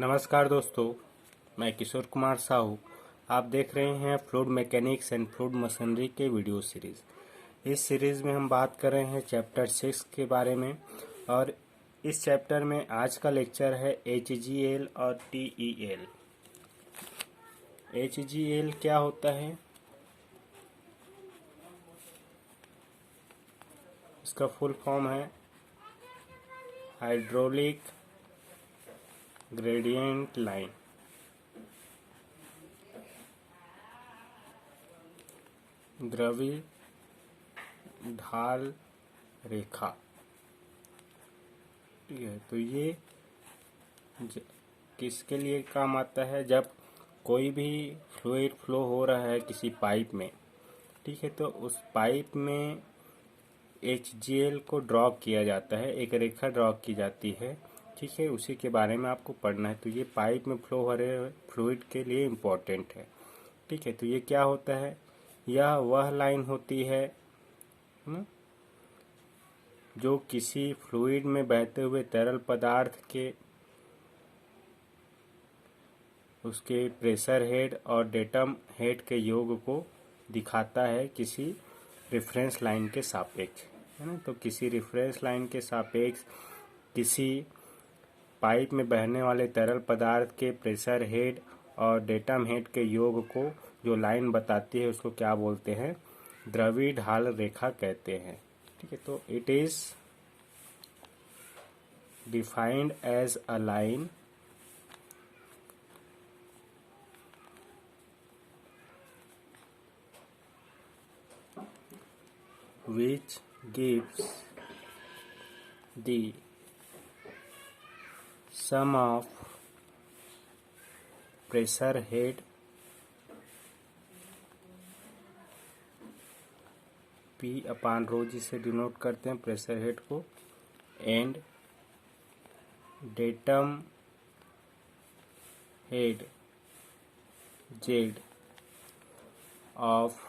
नमस्कार दोस्तों, मैं किशोर कुमार साहू। आप देख रहे हैं fluid mechanics and fluid machinery के वीडियो सीरीज़। इस सीरीज़ में हम बात कर रहे हैं चैप्टर 6 के बारे में। और इस चैप्टर में आज का लेक्चर है HGL और TEL। HGL क्या होता है? इसका फुल फॉर्म है हाइड्रोलिक ग्रेडियंट लाइन। द्रवी ढाल रेखा। ठीक है, तो ये किसके लिए काम आता है? जब कोई भी फ्लूइड फ्लो हो रहा है किसी पाइप में, ठीक है, तो उस पाइप में HGL को ड्रॉ किया जाता है, एक रेखा ड्रॉ की जाती है। ठीक है, उसी के बारे में आपको पढ़ना है। तो ये पाइप में फ्लो हो रहे फ्लूइड के लिए इम्पोर्टेंट है। ठीक है, तो ये क्या होता है? यह वह लाइन होती है ना, जो किसी फ्लूइड में बहते हुए तरल पदार्थ के उसके प्रेशर हेड और डेटम हेड के योग को दिखाता है किसी रेफरेंस लाइन के सापेक्ष, है ना। तो किसी रेफरेंस लाइन के सापेक्ष किसी पाइप में बहने वाले तरल पदार्थ के प्रेशर हेड और डेटम हेड के योग को जो लाइन बताती है उसको क्या बोलते हैं? द्रवी ढाल रेखा कहते हैं। ठीक है, तो it is defined as a line which gives the sum of pressure head P upon rho, जिसे डिनोट करते हैं प्रेशर हेड को, and datum head Z of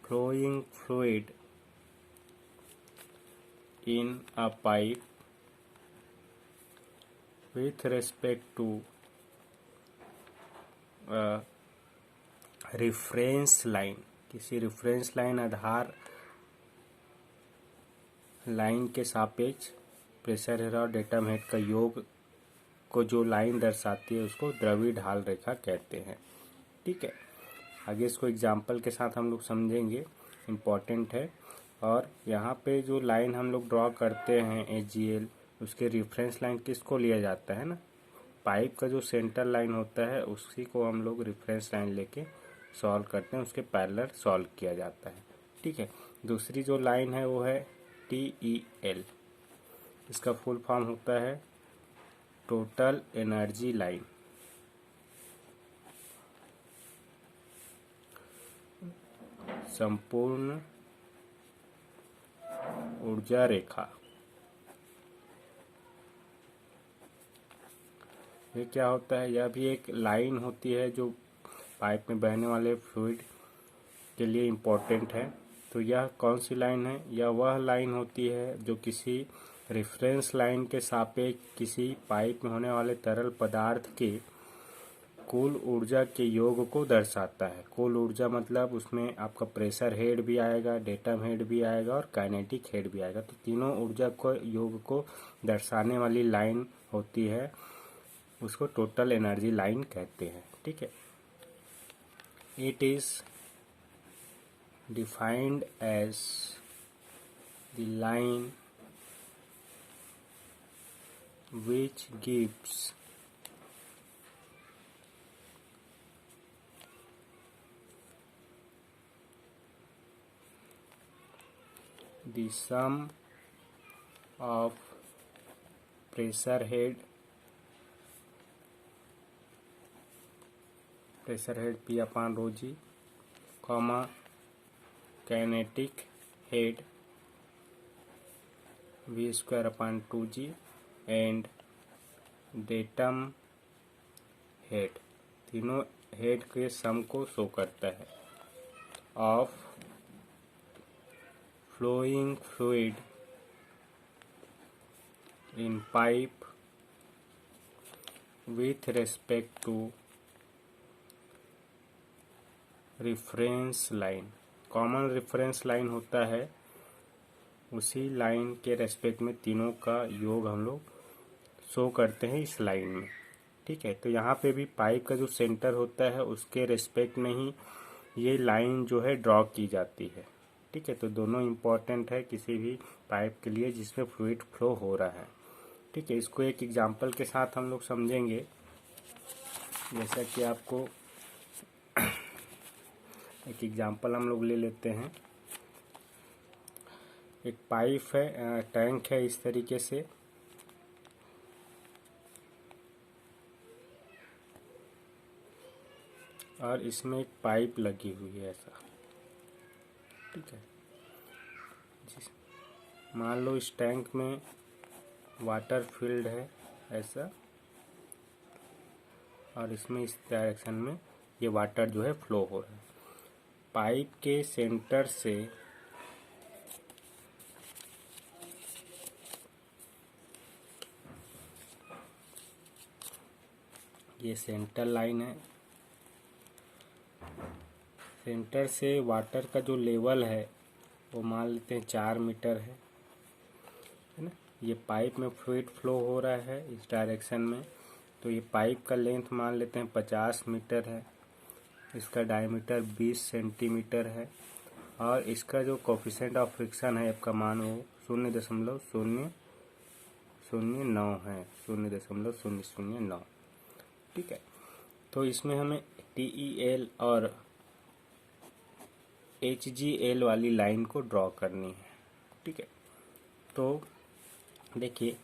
flowing fluid in a pipe with respect to a reference line। किसी reference line आधार line के सापेक्ष pressure head और datum head का योग को जो लाइन दर्शाती है उसको द्रवी ढाल रेखा कहते हैं। ठीक है, आगे इसको एग्जाम्पल के साथ हम लोग समझेंगे, इम्पॉर्टेंट है। और यहाँ पे जो लाइन हम लोग ड्रॉ करते हैं HGL, उसके रेफरेंस लाइन किसको लिया जाता है ना? पाइप का जो सेंटर लाइन होता है उसी को हम लोग रेफरेंस लाइन लेके सॉल्व करते हैं, उसके पैरेलल सॉल्व किया जाता है। ठीक है, दूसरी जो लाइन है वो है TEL। इसका फुल फॉर्म होता है टोटल एनर्जी लाइन। संपूर्ण ऊर्जा रेखा। ये क्या होता है? यह भी एक लाइन होती है जो पाइप में बहने वाले फ्लूइड के लिए इम्पोर्टेंट है। तो यह कौन सी लाइन है? यह वह लाइन होती है जो किसी रेफरेंस लाइन के सापेक्ष किसी पाइप में होने वाले तरल पदार्थ के कुल ऊर्जा के योग को दर्शाता है। कुल ऊर्जा मतलब उसमें आपका प्रेशर हेड भी आएगा, डेटम हेड भी आएगा और काइनेटिक हेड भी आएगा। तो तीनों ऊर्जा को योग को दर्शाने वाली लाइन होती है, उसको टोटल एनर्जी लाइन कहते हैं। ठीक है, it is defined as the line which gives the sum of pressure head P upon rho G, comma kinetic head V square upon 2G and datum head, तीनों head के sum को show करता है, of flowing fluid in pipe with respect to reference line। Common reference line होता है, उसी line के respect में तीनों का योग हम लोग शो करते हैं इस लाइन में। ठीक है, तो यहाँ पे भी पाइप का जो सेंटर होता है उसके रेस्पेक्ट में ही ये लाइन जो है ड्रॉ की जाती है। ठीक है, तो दोनों इम्पॉर्टेंट है किसी भी पाइप के लिए जिसमें फ्लूइड फ्लो हो रहा है। ठीक है, इसको एक एग्जांपल के साथ हम लोग समझेंगे। जैसा कि आपको एक एग्जांपल हम लोग ले लेते हैं। एक पाइप है, टैंक है इस तरीके से, और इसमें एक पाइप लगी हुई है ऐसा। ठीक है, मान लो इस टैंक में वाटर फील्ड है ऐसा, और इसमें इस डायरेक्शन में ये वाटर जो है फ्लो हो रहा है। पाइप के सेंटर से ये सेंटर लाइन है, सेंटर से वाटर का जो लेवल है वो मान लेते हैं 4 मीटर है ना। ये पाइप में फ्लूइड फ्लो हो रहा है इस डायरेक्शन में, तो ये पाइप का लेंथ मान लेते हैं 50 मीटर है, इसका डायमीटर 20 सेंटीमीटर है, और इसका जो कोफिशिएंट ऑफ फ्रिक्शन है आपका मान वो 0.009 है, 0.009। ठीक है, तो इसमें हमें TEL और HGL वाली लाइन को ड्रॉ करनी है। ठीक है, तो देखिए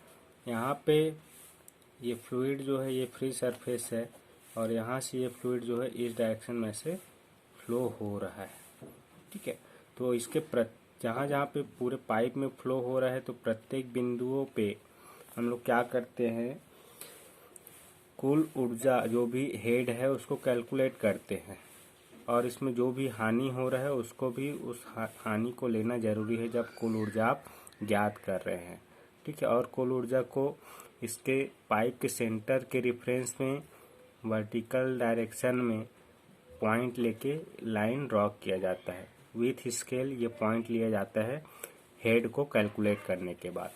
यहाँ पे ये फ्लूइड जो है ये फ्री सरफेस है, और यहाँ से ये फ्लूइड जो है इस डायरेक्शन में से फ्लो हो रहा है। ठीक है, तो इसके जहाँ जहाँ पे पूरे पाइप में फ्लो हो रहा है, तो प्रत्येक बिंदुओं पे हम लोग क्या करते हैं, कुल ऊर्जा जो भी हेड है उसको कैलकुलेट करते हैं, और इसमें जो भी हानि हो रहा है उसको भी उस हानि को लेना जरूरी है जब कुल ऊर्जा आप ज्ञात कर रहे हैं। ठीक है, और कुल ऊर्जा को इसके पाइप के सेंटर के रेफरेंस में वर्टिकल डायरेक्शन में पॉइंट लेके लाइन ड्रॉ किया जाता है। विथ स्केल ये पॉइंट लिया जाता है हेड को कैलकुलेट करने के बाद।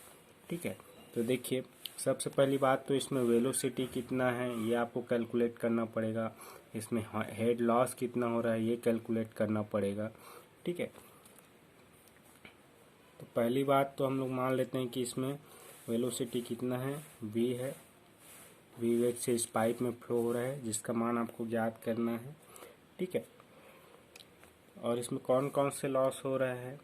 ठीक है, तो देखिए सबसे पहली बात तो इसमें वेलोसिटी कितना है ये आपको कैलकुलेट करना पड़ेगा, इसमें हेड लॉस कितना हो रहा है ये कैलकुलेट करना पड़ेगा। ठीक है, तो पहली बात तो हम लोग मान लेते हैं कि इसमें वेलोसिटी कितना है, v है, v वेग से इस पाइप में फ्लो हो रहा है जिसका मान आपको ज्ञात करना है। ठीक है, और इसमें कौन कौन से लॉस हो रहा है,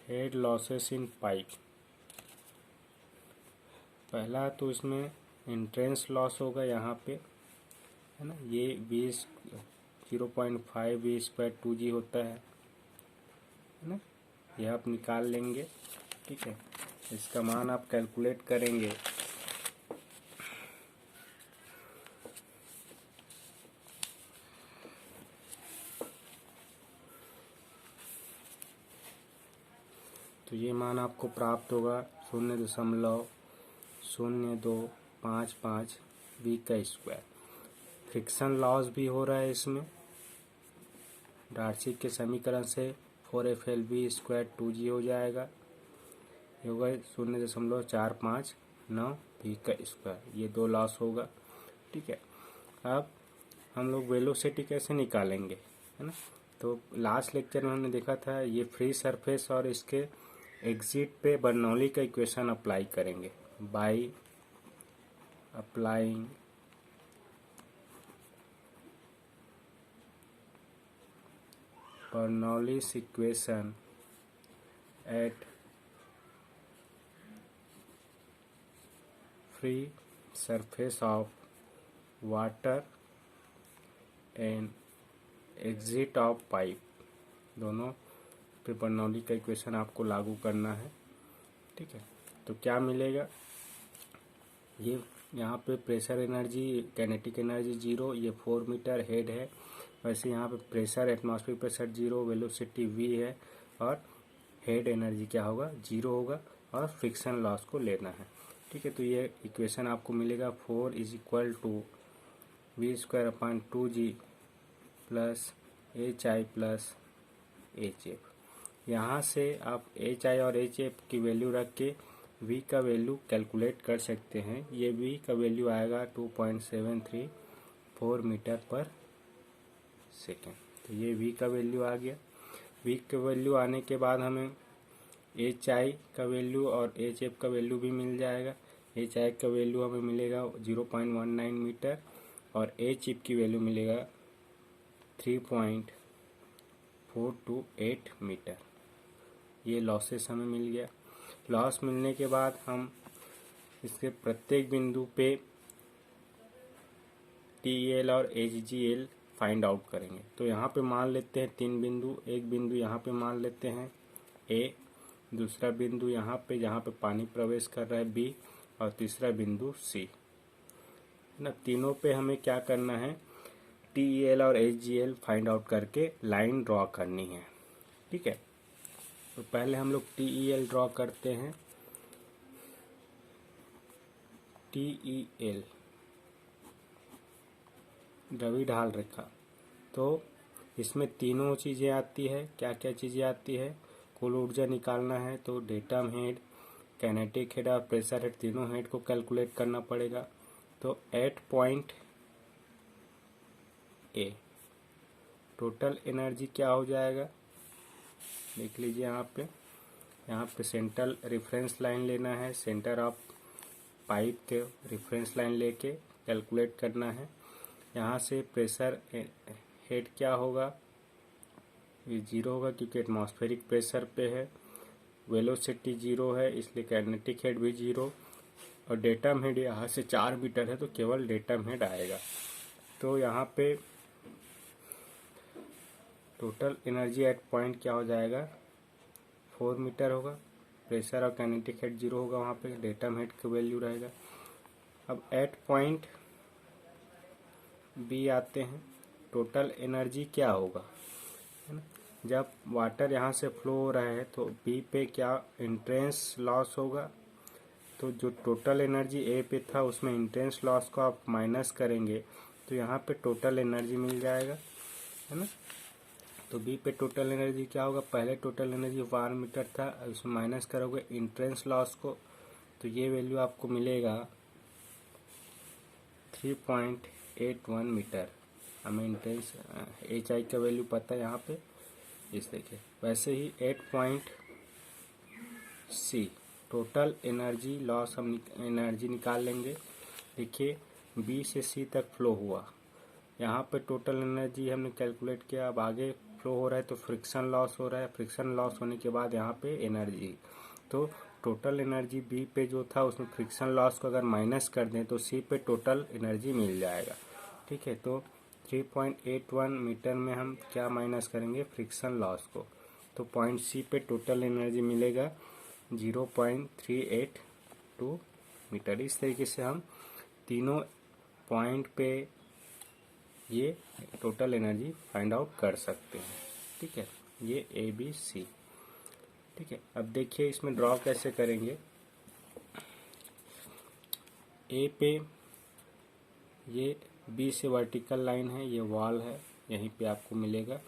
हेड लॉसेस इन पाइप। पहला तो इसमें एंट्रेंस लॉस होगा यहाँ पे, है ना, ये 0.5 V²2G होता है ना, यह आप निकाल लेंगे। ठीक है, इसका मान आप कैलकुलेट करेंगे, तो ये मान आपको प्राप्त होगा 0.0255 V²। फ्रिक्शन लॉस भी हो रहा है इसमें, डार्सी के समीकरण से 4FLV²2G हो जाएगा, ये होगा 0.459 V², ये 2 लॉस होगा। ठीक है, अब हम लोग वेलोसिटी कैसे निकालेंगे, है ना, तो लास्ट लेक्चर में हमने देखा था ये फ्री सरफेस और इसके एग्जिट पे बर्नौली का इक्वेशन अप्लाई करेंगे। By applying Bernoulli's equation at free surface of water and exit of pipe, दोनों पे बर्नौली का इक्वेशन आपको लागू करना है। ठीक है, तो क्या मिलेगा, ये यहाँ पे प्रेशर एनर्जी काइनेटिक एनर्जी 0, ये 4 मीटर हेड है, वैसे यहाँ पे pressure atmospheric pressure 0, velocity v है, और हेड एनर्जी क्या होगा, 0 होगा, और फ्रिक्शन लॉस को लेना है। ठीक है, तो ये इक्वेशन आपको मिलेगा 4 is equal to v²/2g plus HI plus HF। यहाँ से आप HI और HF की वैल्यू रख के V का वैल्यू कैलकुलेट कर सकते हैं। ये V का वैल्यू आएगा 2.734 मीटर पर सेकेंड। तो ये V का वैल्यू आ गया। V का वैल्यू आने के बाद हमें HI का वैल्यू और HF का वैल्यू भी मिल जाएगा। HI का वैल्यू हमें मिलेगा 0.19 मीटर और HF की वैल्यू मिलेगा 3.428 मीटर। ये लॉसेस हमें मिल गया। लॉस मिलने के बाद हम इसके प्रत्येक बिंदु पे TEL और HGL फाइंड आउट करेंगे। तो यहाँ पे मान लेते हैं 3 बिंदु। एक बिंदु यहाँ पे मान लेते हैं A, दूसरा बिंदु यहाँ पे जहाँ पे पानी प्रवेश कर रहा है B, और तीसरा बिंदु C है ना। तीनों पे हमें क्या करना है, TEL और HGL फाइंड आउट करके लाइन ड्रॉ करनी है। ठीक है, तो पहले हम लोग TEL ड्रॉ करते हैं। TEL द्रवी ढाल रेखा। तो इसमें तीनों चीज़ें आती है। क्या क्या चीज़ें आती है, कुल ऊर्जा निकालना है तो डेटम हेड, कैनेटिक हेड और प्रेशर हेड, तीनों हेड को कैलकुलेट करना पड़ेगा। तो at point A total energy क्या हो जाएगा, देख लीजिए यहाँ पे सेंट्रल रेफरेंस लाइन लेना है। सेंटर ऑफ पाइप के रेफरेंस लाइन लेके कैलकुलेट करना है। यहाँ से प्रेशर हेड क्या होगा, ये 0 होगा क्योंकि एटमॉस्फेरिक प्रेशर पे है। वेलोसिटी 0 है इसलिए काइनेटिक हेड भी 0, और डेटम हेड यहाँ से 4 मीटर है तो केवल डेटम हेड आएगा। तो यहाँ पे टोटल एनर्जी एट पॉइंट क्या हो जाएगा, 4 मीटर होगा। प्रेशर और काइनेटिक हेड 0 होगा, वहाँ पे डेटम हेड का वैल्यू रहेगा। अब एट पॉइंट बी आते हैं। टोटल एनर्जी क्या होगा, है ना। जब वाटर यहाँ से फ्लो हो रहा है तो बी पे क्या इंट्रेंस लॉस होगा। तो जो टोटल एनर्जी ए पे था उसमें इंट्रेंस लॉस को आप माइनस करेंगे तो यहाँ पे टोटल एनर्जी मिल जाएगा, है ना। तो बी पे टोटल एनर्जी क्या होगा, पहले टोटल एनर्जी 1 मीटर था, उसमें माइनस करोगे इंट्रेंस लॉस को तो ये वैल्यू आपको मिलेगा 3.81 मीटर। हमें इंट्रेंस HI का वैल्यू पता है यहाँ पे, इस देखिए। वैसे ही 8 point C total energy loss हम एनर्जी निकाल लेंगे। देखिए B से C तक फ्लो हुआ, यहाँ पे टोटल एनर्जी हमने कैलकुलेट किया। अब आगे फ्लो हो रहा है तो फ्रिक्शन लॉस हो रहा है। फ्रिक्शन लॉस होने के बाद यहाँ पे एनर्जी, तो टोटल एनर्जी B पे जो था उसमें फ्रिक्शन लॉस को अगर माइनस कर दें तो C पे टोटल एनर्जी मिल जाएगा। ठीक है, तो 3.81 मीटर में हम क्या माइनस करेंगे, फ्रिक्शन लॉस को। तो पॉइंट C पे टोटल एनर्जी मिलेगा 0.382 मीटर। इस तरीके से हम तीनों पॉइंट पे ये टोटल एनर्जी फाइंड आउट कर सकते हैं। ठीक है, ये ABC। ठीक है, अब देखिए इसमें ड्रॉ कैसे करेंगे। ए पे ये B से वर्टिकल लाइन है, ये वॉल है, यहीं पे आपको मिलेगा।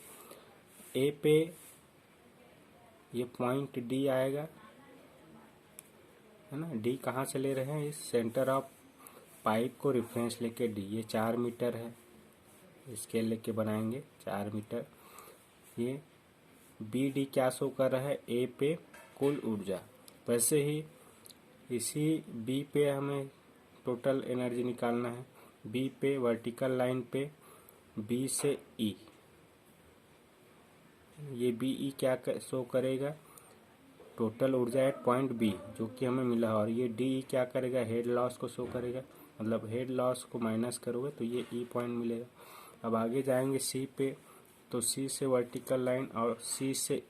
ए पे ये पॉइंट D आएगा, है ना। D कहाँ से ले रहे हैं, इस सेंटर ऑफ पाइप को रेफरेंस लेके D, ये 4 मीटर है, स्केल लेके बनाएंगे 4 मीटर। ये BD क्या शो कर रहा है, A पे कुल ऊर्जा। वैसे ही इसी B पे हमें टोटल एनर्जी निकालना है। B पे वर्टिकल लाइन पे B से E, ये BE क्या शो करेगा, टोटल ऊर्जा एट पॉइंट B जो कि हमें मिला। और ये DE क्या करेगा, हेड लॉस को शो करेगा, मतलब हेड लॉस को माइनस करोगे तो ये E पॉइंट मिलेगा। अब आगे जाएंगे C पे, तो C से वर्टिकल लाइन और C से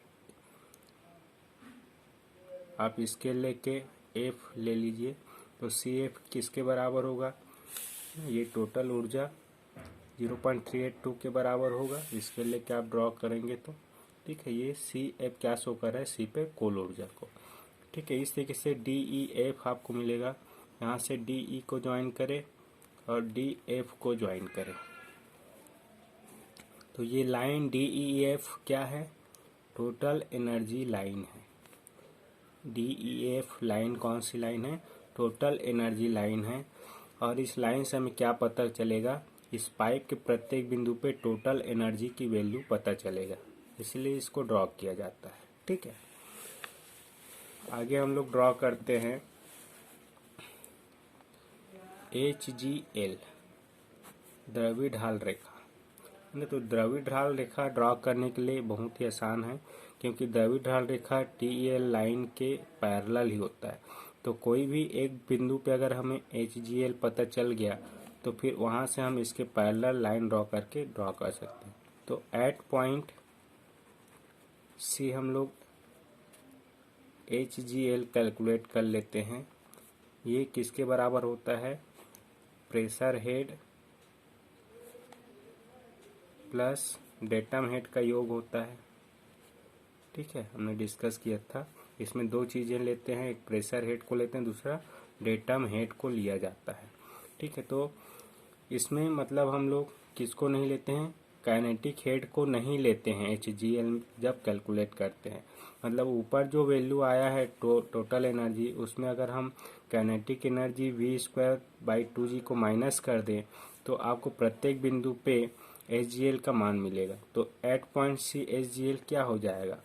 आप स्केल लेके F ले लीजिए, तो CF किसके बराबर होगा, ये टोटल ऊर्जा 0.382 के बराबर होगा। स्केल लेके आप ड्रॉ करेंगे तो ठीक है, ये सी एफ क्या शो कर रहा है, सी पे कुल ऊर्जा को। ठीक है, इस तरीके से डी ई एफ आपको मिलेगा। यहाँ से डी ई को ज्वाइन करें और डी एफ को ज्वाइन करें, तो ये लाइन डी ई एफ क्या है, टोटल एनर्जी लाइन है। डी ई एफ लाइन कौन सी लाइन है, टोटल एनर्जी लाइन है। और इस लाइन से हमें क्या पता चलेगा, इस पाइप के प्रत्येक बिंदु पे टोटल एनर्जी की वैल्यू पता चलेगा, इसलिए इसको ड्रॉ किया जाता है। ठीक है, आगे हम लोग ड्रॉ करते हैं HGL द्रव्य ढाल रेखा। तो द्रव्य ढाल रेखा ड्रॉ करने के लिए बहुत ही आसान है, क्योंकि द्रव्य ढाल रेखा TEL लाइन के पैरेलल ही होता है। तो कोई भी एक बिंदु पे अगर हमें HGL पता चल गया तो फिर वहां से हम इसके पैरेलल लाइन ड्रॉ करके ड्रॉ कर सकते हैं। तो एट पॉइंट C हम लोग HGL कैलकुलेट कर लेते हैं। ये किसके बराबर होता है, pressure head plus datum head का योग होता है। ठीक है, हमने डिस्कस किया था। इसमें दो चीज़ें लेते हैं, एक प्रेशर हेड को लेते हैं, दूसरा डेटम हेड को लिया जाता है। ठीक है, तो इसमें मतलब हम लोग किसको नहीं लेते हैं, काइनेटिक हेड को नहीं लेते हैं HGL जब कैलकुलेट करते हैं। मतलब ऊपर जो वैल्यू आया है टोटल एनर्जी, उसमें अगर हम काइनेटिक एनर्जी V²/2G को माइनस कर दें तो आपको प्रत्येक बिंदु पे HGL का मान मिलेगा। तो एट पॉइंट C HGL क्या हो जाएगा,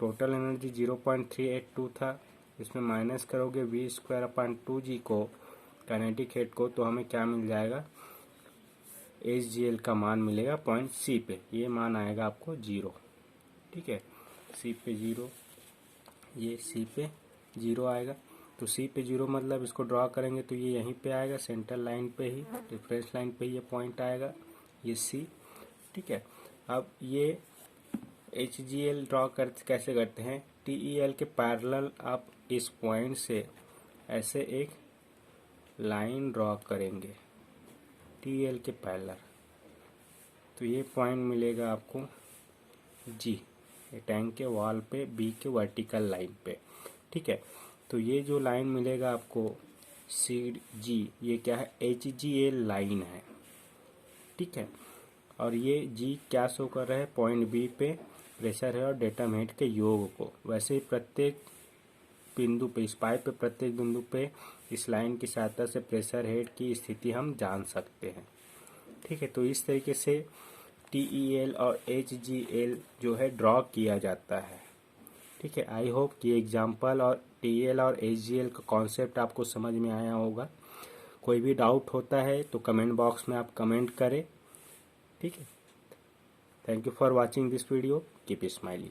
टोटल एनर्जी 0.382 था, इसमें माइनस करोगे V²/2G को काइनेटिक हेड को, तो हमें क्या मिल जाएगा, HGL का मान मिलेगा पॉइंट C पे। ये मान आएगा आपको 0। ठीक है, C पे 0, ये C पे 0 आएगा। तो C पे 0 मतलब इसको ड्रॉ करेंगे तो ये यहीं पे आएगा, सेंटर लाइन पे ही, रेफरेंस लाइन पे ये पॉइंट आएगा, ये C। ठीक है, अब ये HGL ड्रॉ कैसे करते हैं, TEL के पैरेलल आप इस पॉइंट से ऐसे एक लाइन ड्रॉ करेंगे TEL के पैरेलल, तो ये पॉइंट मिलेगा आपको G, ये टैंक के वॉल पे B के वर्टिकल लाइन पे। ठीक है, तो ये जो लाइन मिलेगा आपको CG, ये क्या है, HGL लाइन है। ठीक है, और ये G क्या शो कर रहा है, पॉइंट B पे प्रेशर है और डेटम हेड के योग को। वैसे ही प्रत्येक बिंदु पे, इस पाइप पे प्रत्येक बिंदु पे इस लाइन की सहायता से प्रेशर हेड की स्थिति हम जान सकते हैं। ठीक है, तो इस तरीके से TEL और HGL जो है ड्रॉ किया जाता है। ठीक है, आई होप कि एग्जाम्पल और TEL और HGL का कॉन्सेप्ट आपको समझ में आया होगा। कोई भी डाउट होता है तो कमेंट बॉक्स में आप कमेंट करें। ठीक है, thank you for watching this video, keep smiling.